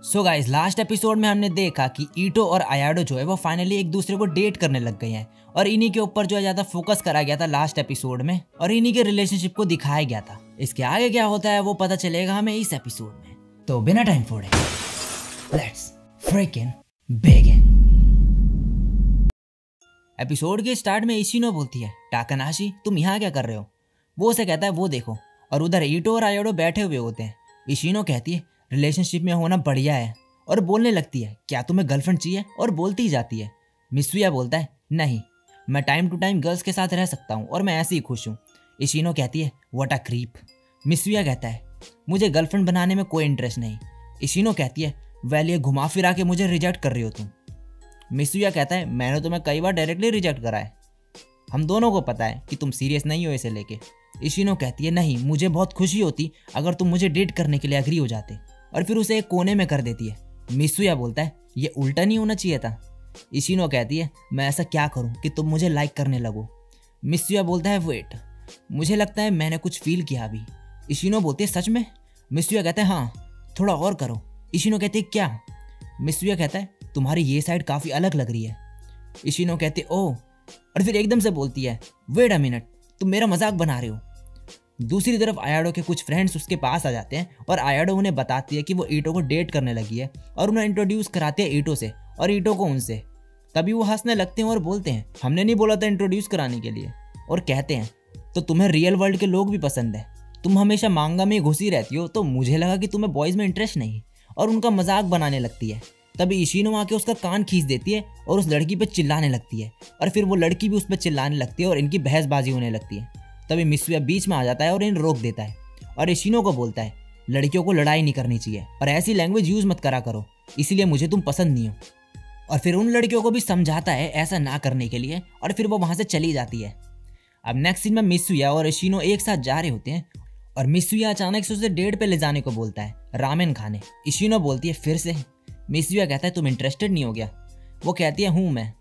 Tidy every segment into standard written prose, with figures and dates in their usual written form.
So guys, last episode में हमने देखा कि ईटो और आयाडो जो है वो फाइनली एक दूसरे को डेट करने लग गए हैं और इन्हीं के ऊपर जो है ज्यादा फोकस करा गया था लास्ट एपिसोड में और इन्हीं के रिलेशनशिप को दिखाया गया था। इसके आगे क्या होता है वो पता चलेगा हमें इस एपिसोड में। तो बिना टाइम फोड़े लेट्स फ्रिकिंग बिगिन। एपिसोड के स्टार्ट में इशिनो बोलती है, टाकानाशी तुम यहाँ क्या कर रहे हो? वो उसे कहता है वो देखो, और उधर ईटो और आयाडो बैठे हुए होते हैं। इशिनो कहती है रिलेशनशिप में होना बढ़िया है और बोलने लगती है क्या तुम्हें गर्लफ्रेंड चाहिए, और बोलती ही जाती है। मित्सुया बोलता है नहीं, मैं टाइम टू टाइम गर्ल्स के साथ रह सकता हूँ और मैं ऐसे ही खुश हूँ। इशिनो कहती है व्हाट अ क्रीप। मित्सुया कहता है मुझे गर्लफ्रेंड बनाने में कोई इंटरेस्ट नहीं। इशिनो कहती है वेल ये घुमा फिरा के मुझे रिजेक्ट कर रही हो तुम। मित्सुया कहता है मैंने तुम्हें कई बार डायरेक्टली रिजेक्ट करा है, हम दोनों को पता है कि तुम सीरियस नहीं हो इसे लेके। इशिनो कहती है नहीं, मुझे बहुत खुशी होती अगर तुम मुझे डेट करने के लिए एग्री हो जाते, और फिर उसे एक कोने में कर देती है। मित्सुया बोलता है ये उल्टा नहीं होना चाहिए था। इशिनो कहती है मैं ऐसा क्या करूं कि तुम मुझे लाइक करने लगो। मित्सुया बोलता है वेट, मुझे लगता है मैंने कुछ फील किया अभी। इशिनो बोलती है सच में? मित्सुया कहता है हाँ, थोड़ा और करो। इशिनो कहती है क्या? मित्सुया कहता है तुम्हारी ये साइड काफ़ी अलग लग रही है। इशिनो कहते ओह, और फिर एकदम से बोलती है वेट अ मिनट, तुम मेरा मजाक बना रहे हो। दूसरी तरफ आयाडो के कुछ फ्रेंड्स उसके पास आ जाते हैं और आयाडो उन्हें बताती है कि वो ईटो को डेट करने लगी है और उन्हें इंट्रोड्यूस कराते हैं ईटो से और ईटो को उनसे। तभी वो हंसने लगते हैं और बोलते हैं हमने नहीं बोला था इंट्रोड्यूस कराने के लिए, और कहते हैं तो तुम्हें रियल वर्ल्ड के लोग भी पसंद है, तुम हमेशा मांगा में घुसी रहती हो, तो मुझे लगा कि तुम्हें बॉयज़ में इंटरेस्ट नहीं, और उनका मजाक बनाने लगती है। तभी इशिनो आके उसका कान खींच देती है और उस लड़की पे चिल्लाने लगती है, और फिर वो लड़की भी उस पर चिल्लाने लगती है और इनकी बहसबाजी होने लगती है। तभी मित्सुया बीच में आ जाता है और इन्हें रोक देता है और इशिनो को बोलता है लड़कियों को लड़ाई नहीं करनी चाहिए और ऐसी लैंग्वेज यूज मत करा करो, इसीलिए मुझे तुम पसंद नहीं हो। और फिर उन लड़कियों को भी समझाता है ऐसा ना करने के लिए, और फिर वो वहां से चली जाती है। अब नेक्स्ट सीन में मित्सुया और इशिनो एक साथ जा रहे होते हैं और मित्सुया अचानक से उसे डेट पे ले जाने को बोलता है, रामेन खाने। इशिनो बोलती है फिर से? मित्सुया कहता है तुम इंटरेस्टेड नहीं हो गया? वो कहती है हूँ मैं।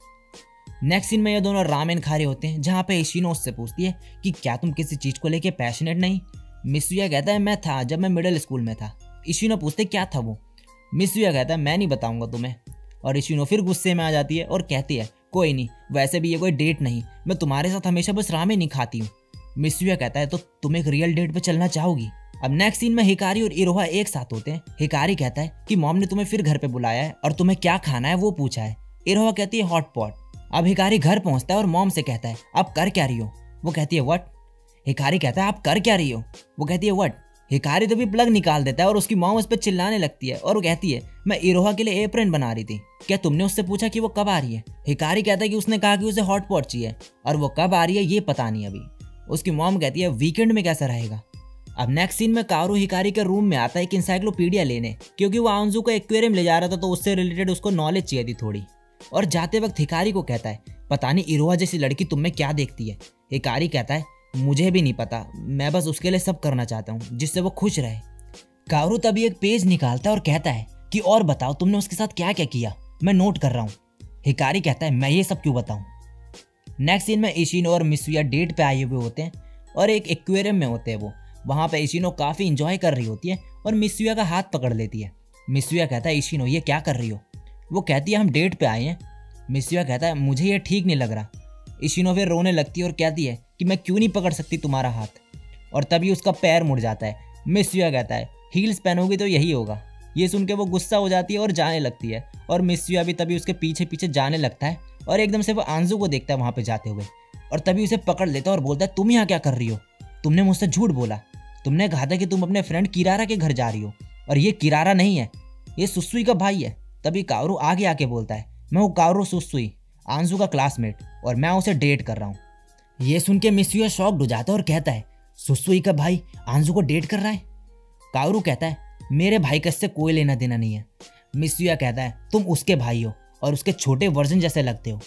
नेक्स्ट सीन में ये दोनों रामेन खा रहे होते हैं, जहाँ पे इशिनो उससे पूछती है कि क्या तुम किसी चीज़ को लेके पैशनेट नहीं? मित्सुया कहता है मैं था जब मैं मिडिल स्कूल में था। इशिनो पूछते क्या था वो? मित्सुया कहता है मैं नहीं बताऊंगा तुम्हें, और इशिनो फिर गुस्से में आ जाती है और कहती है कोई नहीं, वैसे भी ये कोई डेट नहीं, मैं तुम्हारे साथ हमेशा बस रामेन ही खाती हूँ। मित्सुया कहता है तो तुम एक रियल डेट पे चलना चाहोगी? अब नेक्स्ट सीन में हिकारी और इरोहा एक साथ होते हैं। हिकारी कहता है कि मॉम ने तुम्हें फिर घर पे बुलाया है और तुम्हें क्या खाना है वो पूछा है। इरोहा कहती है हॉट पॉट। अब हिकारी घर पहुंचता है और मॉम से कहता है आप कर क्या रही हो? वो कहती है व्हाट? हिकारी कहता है आप कर क्या रही हो? वो कहती है व्हाट? हिकारी तभी प्लग निकाल देता है और उसकी मॉम उस पर चिल्लाने लगती है और वो कहती है मैं इरोहा के लिए एप्रन बना रही थी, क्या तुमने उससे पूछा कि वो कब आ रही है? हिकारी कहता है कि उसने कहा कि उसे हॉट पॉट चाहिए और वो कब आ रही है ये पता नहीं अभी। उसकी मॉम कहती है वीकेंड में कैसा रहेगा? अब नेक्स्ट सीन में कारू हिकारी के रूम में आता है एक इंसाइक्लोपीडिया लेने, क्योंकि वो आंजू को एक्वेरियम ले जा रहा था तो उससे रिलेटेड उसको नॉलेज चाहिए थी थोड़ी। और जाते वक्त हिकारी को कहता है पता नहीं इरोहा जैसी लड़की तुम में क्या देखती है। हिकारी कहता है मुझे भी नहीं पता, मैं बस उसके लिए सब करना चाहता हूँ जिससे वो खुश रहे। कारू तभी एक पेज निकालता है और कहता है कि और बताओ तुमने उसके साथ क्या क्या किया, मैं नोट कर रहा हूँ। हिकारी कहता है मैं ये सब क्यों बताऊँ। नेक्स्ट सीन में इशिनो और मित्सुया डेट पे आए हुए होते हैं और एक एक्वेरियम में होते हैं। वो वहाँ पे इशिनो काफ़ी इंजॉय कर रही होती है और मित्सुया का हाथ पकड़ लेती है। मित्सुया कहता है इशिनो ये क्या कर रही हो? वो कहती है हम डेट पे आए हैं। मित्सुया कहता है मुझे ये ठीक नहीं लग रहा। इशिनो फिर रोने लगती है और कहती है कि मैं क्यों नहीं पकड़ सकती तुम्हारा हाथ, और तभी उसका पैर मुड़ जाता है। मित्सुया कहता है हील्स पहनोगी तो यही होगा। ये सुन के वो गुस्सा हो जाती है और जाने लगती है, और मित्सुया भी तभी उसके पीछे पीछे जाने लगता है और एकदम से वो आंजू को देखता है वहाँ पे जाते हुए, और तभी उसे पकड़ लेता है और बोलता है तुम यहाँ क्या कर रही हो? तुमने मुझसे झूठ बोला, तुमने कहा था कि तुम अपने फ्रेंड किरारा के घर जा रही हो, और ये किरारा नहीं है, ये सुसुई का भाई है। तभी कारू आगे आके बोलता है मैं हूँ कारू सुसुई, आंजू का क्लासमेट, और मैं उसे डेट कर रहा हूँ। ये सुन के मित्सुया शॉक्ड हो जाता है और कहता है सुसुई का भाई आंजू को डेट कर रहा है? कारू कहता है मेरे भाई का इससे कोई लेना देना नहीं है। मित्सुया कहता है तुम उसके भाई हो और उसके छोटे वर्जन जैसे लगते हो।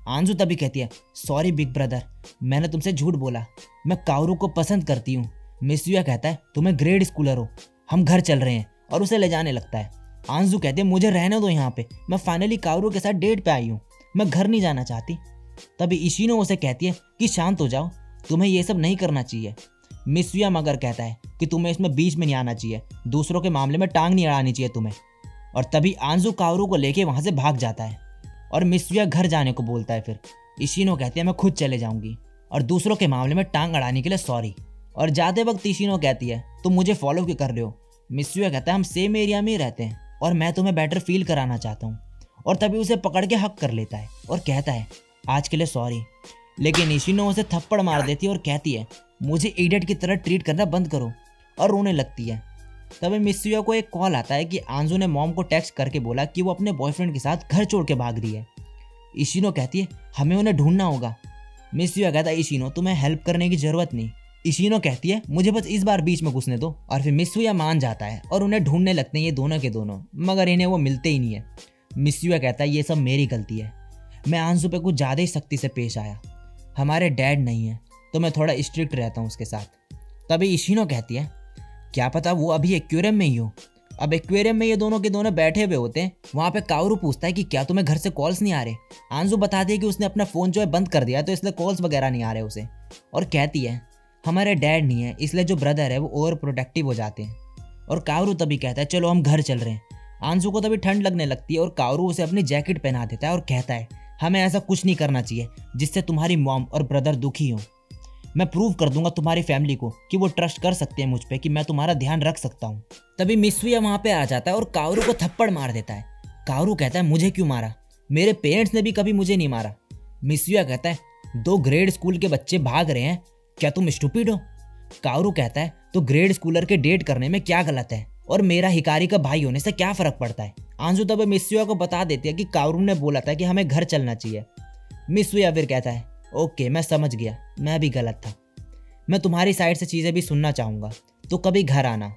आंजू तभी कहती है सॉरी बिग ब्रदर, मैंने तुमसे झूठ बोला, मैं कारू को पसंद करती हूँ। मित्सुया कहता है तुम्हें ग्रेड स्कूलर हो, हम घर चल रहे हैं, और उसे ले जाने लगता है। आंजू कहते हैं मुझे रहने दो यहाँ पे, मैं फाइनली कारू के साथ डेट पे आई हूँ, मैं घर नहीं जाना चाहती। तभी इशिनो उसे कहती है कि शांत हो जाओ, तुम्हें ये सब नहीं करना चाहिए। मित्सुया मगर कहता है कि तुम्हें इसमें बीच में नहीं आना चाहिए, दूसरों के मामले में टांग नहीं अड़ानी चाहिए तुम्हें। और तभी आंजू कावरू को लेके वहाँ से भाग जाता है और मित्सुया घर जाने को बोलता है। फिर इशिनो कहती है मैं खुद चले जाऊंगी और दूसरों के मामले में टांग अड़ाने के लिए सॉरी। और जाते वक्त इशिनो कहती है तुम मुझे फॉलो क्यों कर रहे हो। मित्सुया कहता है हम सेम एरिया में ही रहते हैं और मैं तुम्हें बेटर फील कराना चाहता हूँ। और तभी उसे पकड़ के हक कर लेता है और कहता है आज के लिए सॉरी। लेकिन इशिनो उसे थप्पड़ मार देती है और कहती है मुझे इडियट की तरह ट्रीट करना बंद करो, और रोने लगती है। तभी मित्सुया को एक कॉल आता है कि आंजू ने मॉम को टेक्स्ट करके बोला कि वो अपने बॉयफ्रेंड के साथ घर छोड़ के भाग रही है। इशिनो कहती है हमें उन्हें ढूंढना होगा। मित्सुया कहता है इशिनो तुम्हें हेल्प करने की जरूरत नहीं। इशिनो कहती है मुझे बस इस बार बीच में घुसने दो। और फिर मित्सुया मान जाता है और उन्हें ढूंढने लगते हैं ये दोनों के दोनों, मगर इन्हें वो मिलते ही नहीं है। मित्सुया कहता है ये सब मेरी गलती है, मैं आंजू पे कुछ ज़्यादा ही सख्ती से पेश आया। हमारे डैड नहीं है तो मैं थोड़ा स्ट्रिक्ट रहता हूँ उसके साथ। तभी इशिनो कहती है क्या पता वो अभी एक्वेरियम में ही हो। अब एक्वेरियम में ये दोनों के दोनों बैठे हुए होते हैं। वहाँ पे कावरू पूछता है कि क्या तुम्हें घर से कॉल्स नहीं आ रहे। आंजू बता दी कि उसने अपना फ़ोन जो है बंद कर दिया तो इसलिए कॉल्स वगैरह नहीं आ रहे उसे। और कहती है हमारे डैड नहीं है इसलिए जो ब्रदर है वो ओवर प्रोटेक्टिव हो जाते हैं। और कावरू तभी कहता है चलो हम घर चल रहे हैं। आंजू को तभी ठंड लगने लगती है और कावरू उसे अपनी जैकेट पहना देता है और कहता है हमें ऐसा कुछ नहीं करना चाहिए जिससे तुम्हारी मॉम और ब्रदर दुखी हो। मैं प्रूव कर दूंगा तुम्हारी फैमिली को कि वो ट्रस्ट कर सकते हैं मुझ पे कि मैं तुम्हारा ध्यान रख सकता हूँ। तभी मित्सुया वहाँ पे आ जाता है और कावरू को थप्पड़ मार देता है। कावरू कहता है मुझे क्यों मारा, मेरे पेरेंट्स ने भी कभी मुझे नहीं मारा। मित्सुया कहता है 2 ग्रेड स्कूल के बच्चे भाग रहे हैं, क्या तुम स्टूपिड हो। कावरू कहता है तो ग्रेड स्कूलर के डेट करने में क्या गलत है और मेरा हिकारी का भाई होने से क्या फर्क पड़ता है। आंजू तब मित्सुया को बता देती है कि कावरू ने बोला था कि हमें घर चलना चाहिए। मित्सुया फिर कहता है ओके मैं समझ गया, मैं भी गलत था, मैं तुम्हारी साइड से चीज़ें भी सुनना चाहूँगा तो कभी घर आना,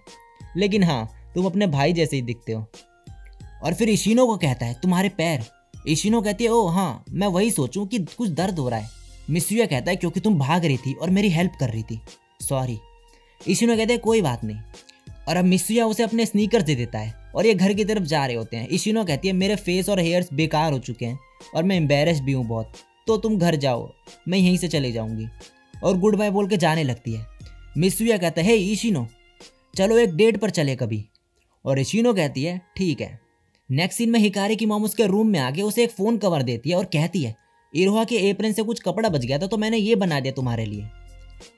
लेकिन हाँ तुम अपने भाई जैसे ही दिखते हो। और फिर इशिनो को कहता है तुम्हारे पैर। इशिनो कहती है ओह हाँ मैं वही सोचूं कि कुछ दर्द हो रहा है। मित्सुया कहता है क्योंकि तुम भाग रही थी और मेरी हेल्प कर रही थी, सॉरी। इशिनो कहते हैं कोई बात नहीं। और अब मित्सुया उसे अपने स्नीकर्स दे देता है और ये घर की तरफ जा रहे होते हैं। इशिनो कहती है मेरे फेस और हेयर्स बेकार हो चुके हैं और मैं एम्बेरस भी हूँ बहुत, तो तुम घर जाओ, मैं यहीं से चले जाऊंगी। और गुड बाय बोल के जाने लगती है। मित्सुया कहता है हे इशिनो चलो एक डेट पर चले कभी। और इशिनो कहती है ठीक है। नेक्स्ट सीन में हिकारी की मॉम उसके रूम में आके उसे एक फ़ोन कवर देती है और कहती है इरोहा के एप्रन से कुछ कपड़ा बच गया था तो मैंने ये बना दिया तुम्हारे लिए,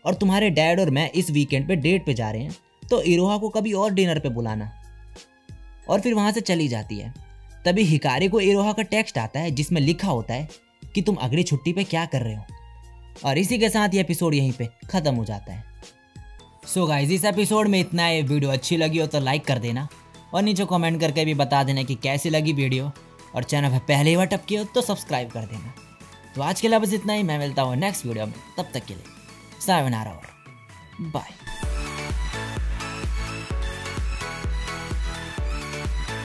और तुम्हारे डैड और मैं इस वीकेंड पे डेट पे जा रहे हैं तो इरोहा को कभी और डिनर पे बुलाना। और फिर वहाँ से चली जाती है। तभी हिकारी को इरोहा का टेक्स्ट आता है जिसमें लिखा होता है कि तुम अगली छुट्टी पे क्या कर रहे हो। और इसी के साथ ये एपिसोड यहीं पे ख़त्म हो जाता है। सो गाइस इस एपिसोड में इतना है। वीडियो अच्छी लगी हो तो लाइक कर देना और नीचे कमेंट करके भी बता देना कि कैसी लगी वीडियो, और चैनल पर पहली बार टपकी हो तो सब्सक्राइब कर देना। तो आज के लिए बस इतना ही, मैं मिलता हूँ नेक्स्ट वीडियो में, तब तक के लिए सायोनारा और बाय।